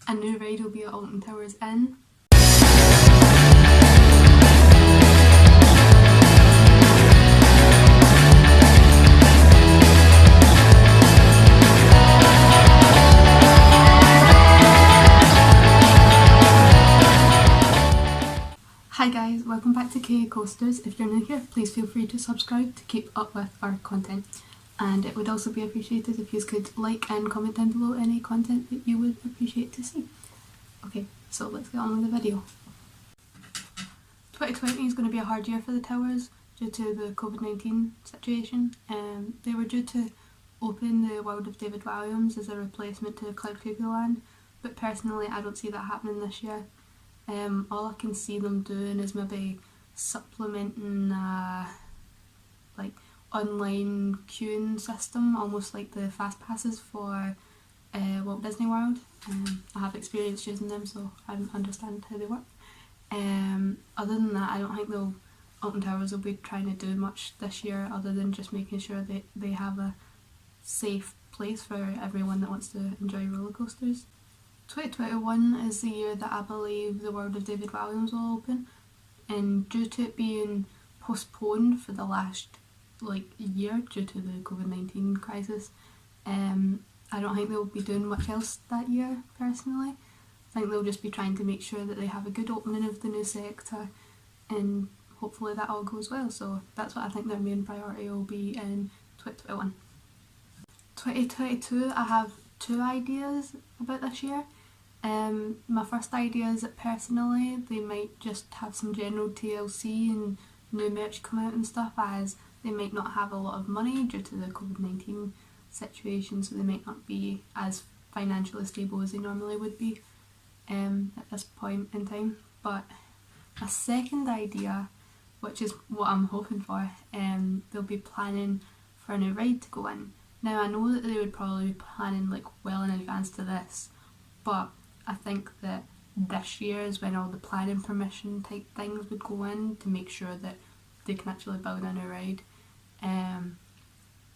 A new ride will be at Alton Towers Inn. Hi guys, welcome back to KA Coasters. If you're new here, please feel free to subscribe to keep up with our content. And it would also be appreciated if you could like and comment down below any content that you would appreciate to see. Okay, so let's get on with the video. 2020 is going to be a hard year for the towers due to the COVID-19 situation. They were due to open the World of David Walliams as a replacement to Cloud Cuckoo Land, but personally I don't see that happening this year. All I can see them doing is maybe supplementing like online queuing system, almost like the fast passes for Walt Disney World. I have experience using them, so I understand how they work. Other than that, I don't think Alton Towers will be trying to do much this year other than just making sure that they have a safe place for everyone that wants to enjoy roller coasters. 2021 is the year that I believe the World of David Walliams will open, and due to it being postponed for the last year due to the COVID-19 crisis, I don't think they'll be doing much else that year personally. I think they'll just be trying to make sure that they have a good opening of the new sector, and hopefully that all goes well. So that's what I think their main priority will be in 2021. 2022, I have two ideas about this year. My first idea is that personally they might just have some general TLC and new merch come out and stuff, as they might not have a lot of money due to the COVID-19 situation, so they might not be as financially stable as they normally would be at this point in time. But a second idea, which is what I'm hoping for, they'll be planning for a new ride to go in. Now I know that they would probably be planning well in advance to this, but I think that this year is when all the planning permission type things would go in to make sure that they can actually build a new ride.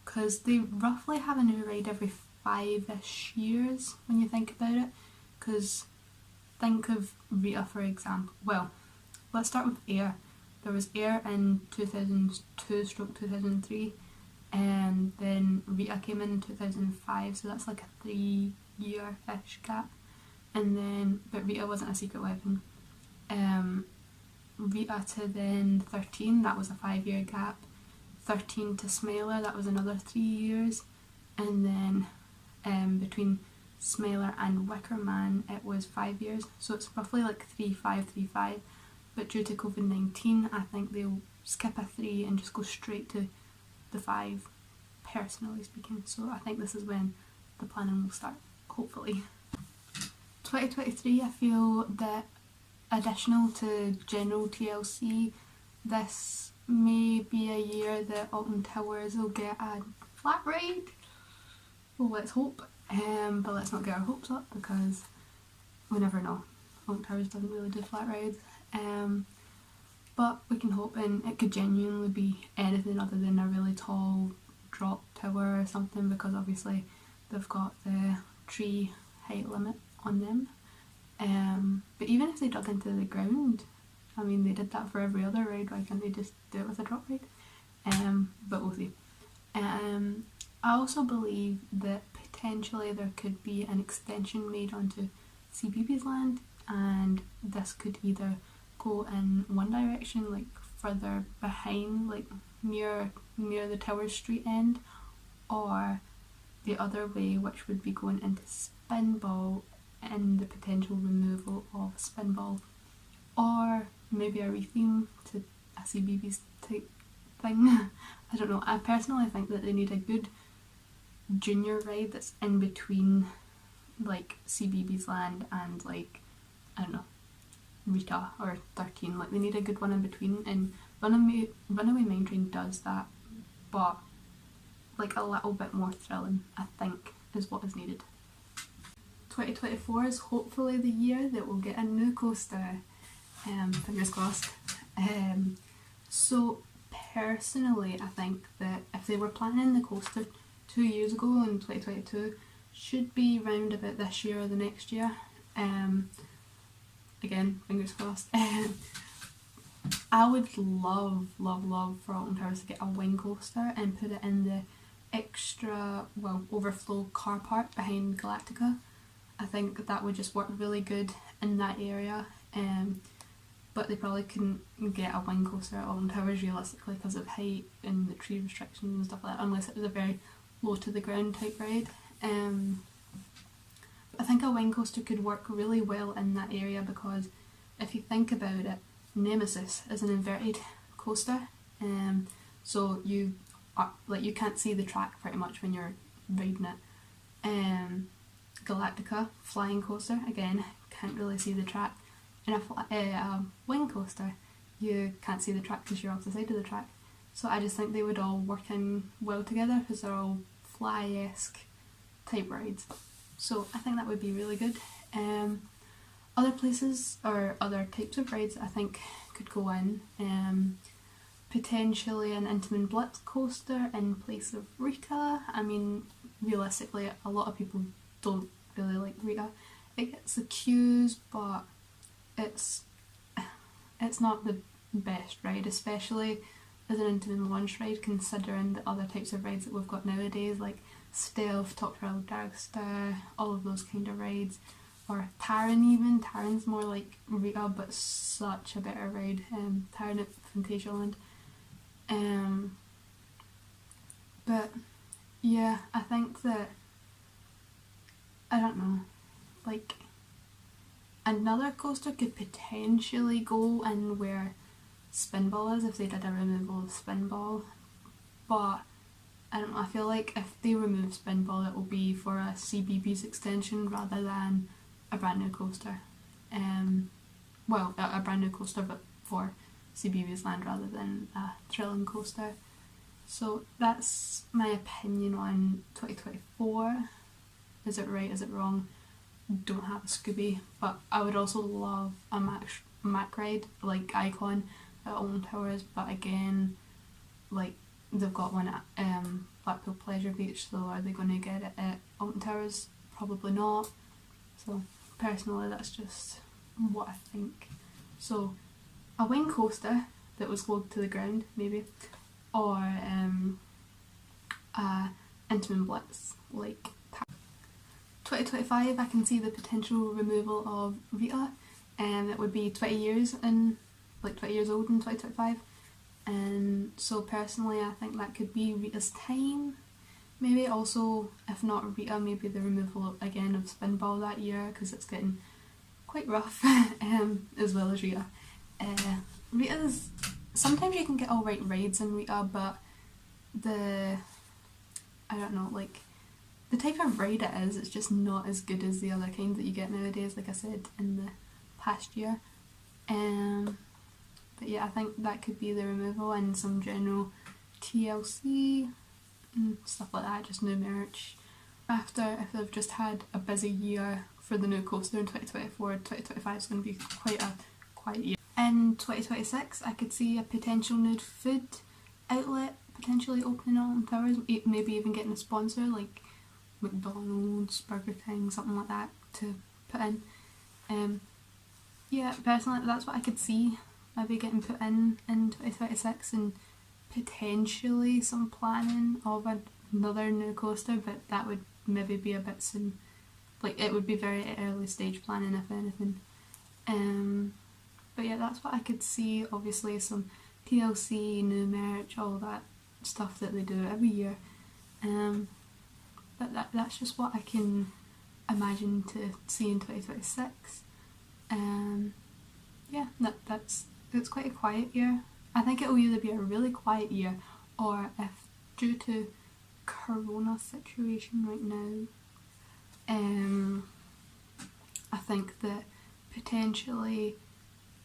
Because they roughly have a new ride every 5-ish years when you think about it. Because think of Rita, for example. Well, let's start with Air. There was Air in 2002/2003, and then Rita came in 2005, so that's like a 3-year-ish gap. And then, but Rita wasn't a secret weapon. Rita to then 13, that was a 5-year gap. 13 to Smiler, that was another 3 years. And then between Smiler and Wicker Man, it was 5 years. So it's roughly like 3-5, 3-5. But due to COVID-19, I think they'll skip a 3 and just go straight to the 5, personally speaking. So I think this is when the planning will start, hopefully. 2023, I feel that additional to general TLC, this may be a year that Alton Towers will get a flat ride. Well, let's hope, but let's not get our hopes up because we never know. Alton Towers doesn't really do flat rides, but we can hope, and it could genuinely be anything other than a really tall drop tower or something, because obviously they've got the tree height limit on them. But even if they dug into the ground, I mean, they did that for every other ride, why can't they just do it with a drop ride? But we'll see. I also believe that potentially there could be an extension made onto CBeebies Land, and this could either go in one direction, like further behind, like near the Tower Street end, or the other way, which would be going into Spinball and the potential removal of Spinball, or maybe a retheme to a CBeebies type thing. I don't know. I personally think that they need a good junior ride that's in between like CBeebies Land and I don't know, Rita or 13. They need a good one in between, and Runaway Mine Train does that, but a little bit more thrilling, I think, is what is needed. 2024 is hopefully the year that we'll get a new coaster, fingers crossed. So personally, I think that if they were planning the coaster 2 years ago in 2022, should be round about this year or the next year. Again, fingers crossed. I would love for Alton Towers to get a wing coaster and put it in the extra, well, overflow car park behind Galactica. I think that would just work really good in that area. But they probably couldn't get a wing coaster at Alton Towers realistically because of height and the tree restrictions and stuff like that, unless it was a very low to the ground type ride. I think a wing coaster could work really well in that area because if you think about it, Nemesis is an inverted coaster, so you can't see the track pretty much when you're riding it. Galactica, flying coaster, again, can't really see the track. In a wing coaster, you can't see the track because you're off the side of the track. So I just think they would all work in well together because they're all fly-esque type rides. So I think that would be really good. Other places or other types of rides I think could go in. Potentially an Intamin Blitz coaster in place of Rita. I mean, realistically, a lot of people don't really like Rita. It gets the queues, but it's not the best ride, especially as an Intamin launch ride, considering the other types of rides that we've got nowadays, like Stealth, Top Thrill Dragster, all of those kind of rides, or Taron even. Taron's more like Rita, but such a better ride. Taron at Phantasialand. But yeah, I think that, I don't know, like another coaster could potentially go in where Spinball is if they did a removal of Spinball, but I don't know, I feel like if they remove Spinball it will be for a CBeebies extension rather than a brand new coaster. Well, a brand new coaster but for CBeebies Land rather than a thrilling coaster. So that's my opinion on 2024. Is it right, is it wrong? Don't have a Scooby, but I would also love a Mack ride like Icon at Alton Towers, but again, like they've got one at Blackpool Pleasure Beach, so are they going to get it at Alton Towers? Probably not. So personally that's just what I think. So a wing coaster that was glued to the ground maybe, or a Intamin Blitz like 2025. I can see the potential removal of Rita, and it would be 20 years old in 2025. And so personally I think that could be Rita's time. Maybe also, if not Rita, maybe the removal again of Spinball that year because it's getting quite rough, as well as Rita. Rita's, sometimes you can get alright rides in Rita, but I don't know, like the type of ride it is, it's just not as good as the other kinds that you get nowadays, like I said in the past year. But yeah, I think that could be the removal and some general TLC and stuff like that, just new merch. After, if they've just had a busy year for the new coaster in 2024, 2025 is going to be quite a quiet year. In 2026 I could see a potential new food outlet potentially opening on Towers, maybe even getting a sponsor like McDonald's, Burger King, something like that to put in. Yeah, personally that's what I could see maybe getting put in 2026, and potentially some planning of another new coaster, but that would maybe be a bit soon. Like it would be very early stage planning if anything. But yeah, that's what I could see. Obviously some TLC, new merch, all that stuff that they do every year. But that's just what I can imagine to see in 2026. Yeah, it's quite a quiet year. I think it will either be a really quiet year, or if due to corona situation right now, I think that potentially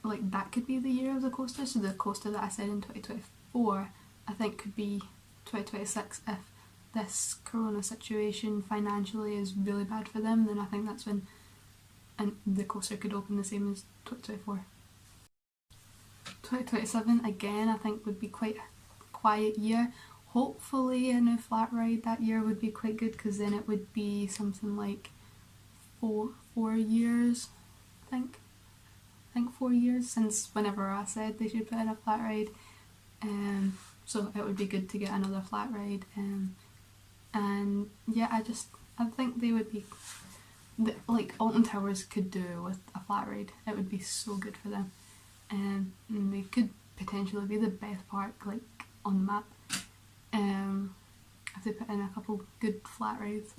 like that could be the year of the coaster. So the coaster that I said in 2024 I think could be 2026 if this corona situation financially is really bad for them, then I think that's when the coaster could open the same as 2024. 2027 again I think would be quite a quiet year. Hopefully a new flat ride that year would be quite good, because then it would be something like 4 years, I think 4 years since whenever I said they should put in a flat ride. So it would be good to get another flat ride. And yeah, I think they would be, like Alton Towers could do with a flat ride. It would be so good for them. And they could potentially be the best park like on the map. If they put in a couple good flat rides.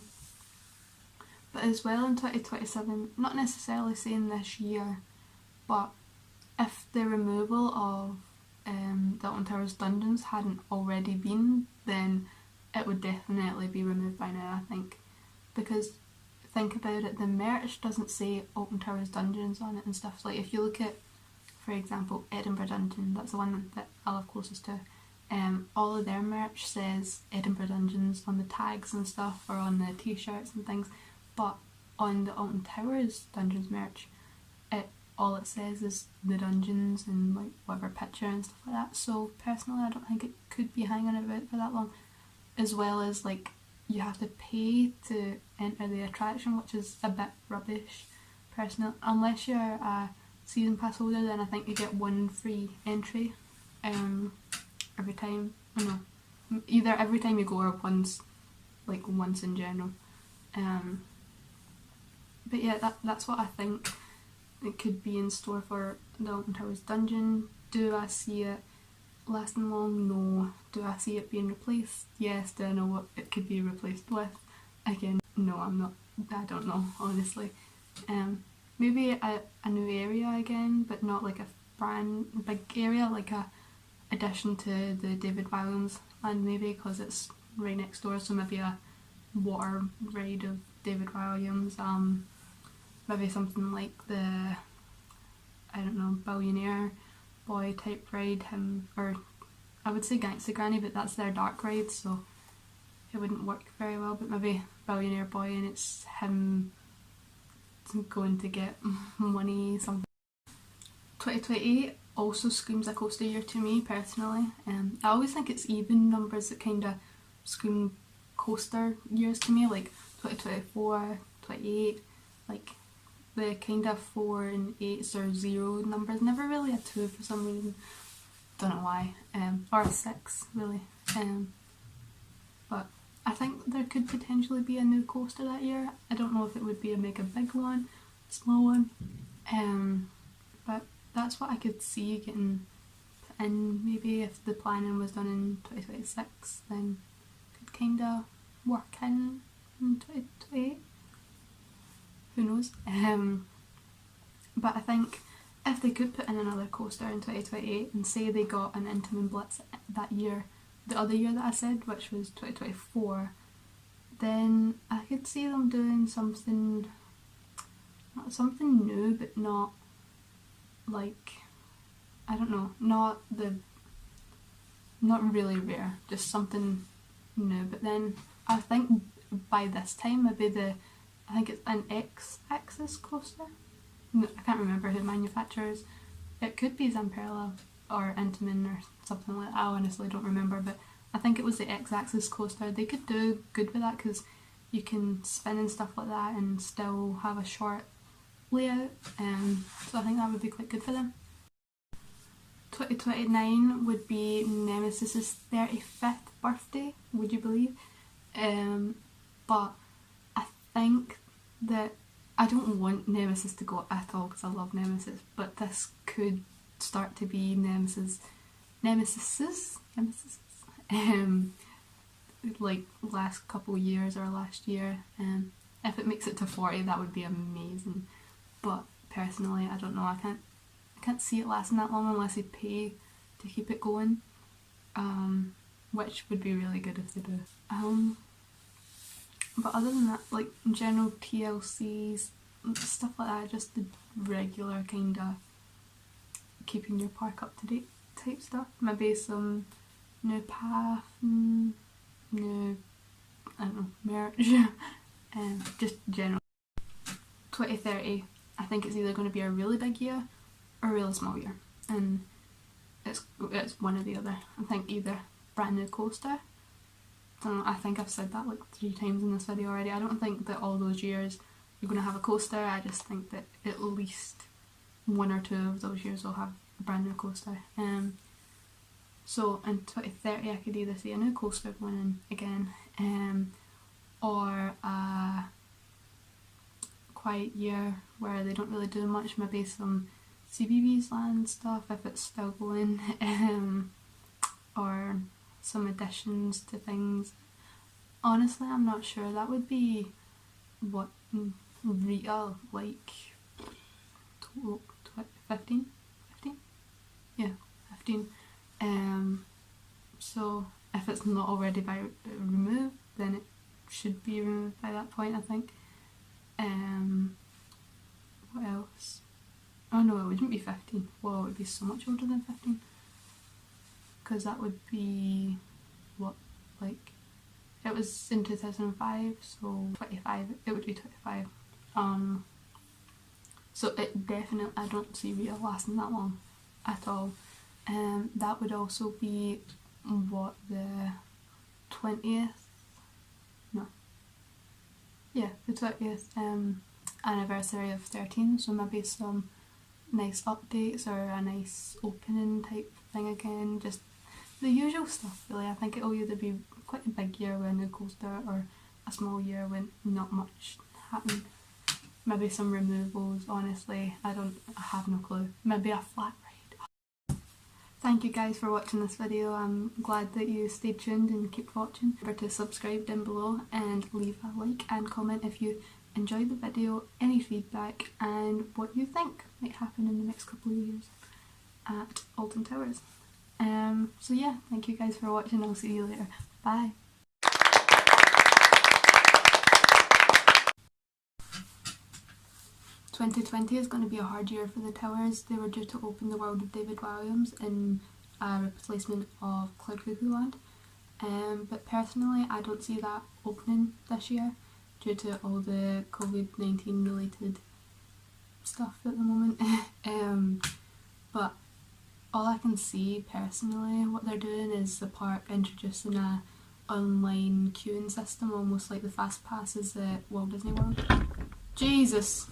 But as well in 2027, not necessarily saying this year, but if the removal of the Alton Towers dungeons hadn't already been, then it would definitely be removed by now, I think. Because think about it, the merch doesn't say Alton Towers dungeons on it and stuff. Like if you look at, for example, Edinburgh Dungeon, that's the one that I live closest to, all of their merch says Edinburgh Dungeons on the tags and stuff, or on the t-shirts and things, but on the Alton Towers dungeons merch, all it says is the dungeons and like whatever picture and stuff like that. So personally I don't think it could be hanging about for that long, as well as like you have to pay to enter the attraction, which is a bit rubbish personally. Unless you're a season pass holder, then I think you get one free entry every time. Oh no, either every time you go or once in general. But yeah, that's what I think it could be in store for the Alton Towers dungeon. Do I see it lasting long? No. Do I see it being replaced? Yes. Do I know what it could be replaced with? Again, no, I don't know, honestly. Maybe a new area again, but not like a brand big area, like a addition to the David Williams land maybe, because it's right next door, so maybe a water ride of David Williams, maybe something like the, I don't know, Billionaire Boy type ride, or I would say Gangsta Granny, but that's their dark ride, so it wouldn't work very well, but maybe Billionaire Boy and it's him going to get money, something. 2028 also screams a coaster year to me personally. I always think it's even numbers that kind of scream coaster years to me, like 2024, 28, like the kind of 4 and 8s or 0 numbers, never really a 2 for some reason, don't know why, or a 6 really, but I think there could potentially be a new coaster that year. I don't know if it would be a mega big one, small one, but that's what I could see getting put in. Maybe if the planning was done in 2026, then could kind of work in 2028. Who knows? But I think if they could put in another coaster in 2028 and say they got an Intamin Blitz that year, the other year that I said, which was 2024, then I could see them doing something new, but not like, I don't know, not really rare, just something new. But then I think by this time maybe I think it's an X-axis coaster. No, I can't remember who manufactures. It could be Zamperla or Intamin or something like that. I honestly don't remember, but I think it was the X-axis coaster. They could do good with that because you can spin and stuff like that and still have a short layout. So I think that would be quite good for them. 2029 would be Nemesis's 35th birthday, would you believe? But I think that I don't want Nemesis to go at all because I love Nemesis, but this could start to be Nemesis's like last couple years or last year. If it makes it to 40, that would be amazing. But personally, I don't know. I can't see it lasting that long unless they pay to keep it going. Which would be really good if they do. But other than that, like general TLCs, stuff like that, just the regular kind of keeping your park up to date type stuff. Maybe some new path, new, I don't know, merch, just general. 2030, I think it's either going to be a really big year or a really small year, and it's one or the other. I think either brand new coaster. I think I've said that like 3 times in this video already. I don't think that all those years you're going to have a coaster, I just think that at least 1 or 2 of those years will have a brand new coaster. So in 2030 I could either see a new coaster going in again, or a quiet year where they don't really do much, maybe some CBeebies Land stuff if it's still going, or some additions to things. Honestly, I'm not sure. That would be what, Rita, like 15? Yeah, 15. So if it's not already removed, then it should be removed by that point, I think. What else? Oh no, it wouldn't be 15. Well, it would be so much older than 15. Because that would be, what, like, it was in 2005, so 25, it would be 25. So it definitely, I don't see Rita lasting that long at all. That would also be, what, the 20th? No. Yeah, the 20th anniversary of 13, so maybe some nice updates or a nice opening type thing again, just the usual stuff really. I think it'll either be quite a big year with a new coaster or a small year when not much happened. Maybe some removals, honestly, I have no clue. Maybe a flat ride. Thank you guys for watching this video. I'm glad that you stayed tuned and keep watching. Remember to subscribe down below and leave a like and comment if you enjoyed the video, any feedback and what you think might happen in the next couple of years at Alton Towers. So yeah, thank you guys for watching. I'll see you later. Bye. "2020 is going to be a hard year for the towers. They were due to open the World of David Williams in a replacement of Cloud Cuckoo Land. But personally I don't see that opening this year due to all the COVID-19 related stuff at the moment. But all I can see personally, what they're doing is the park introducing a online queuing system, almost like the fast passes at Walt Disney World. Jesus!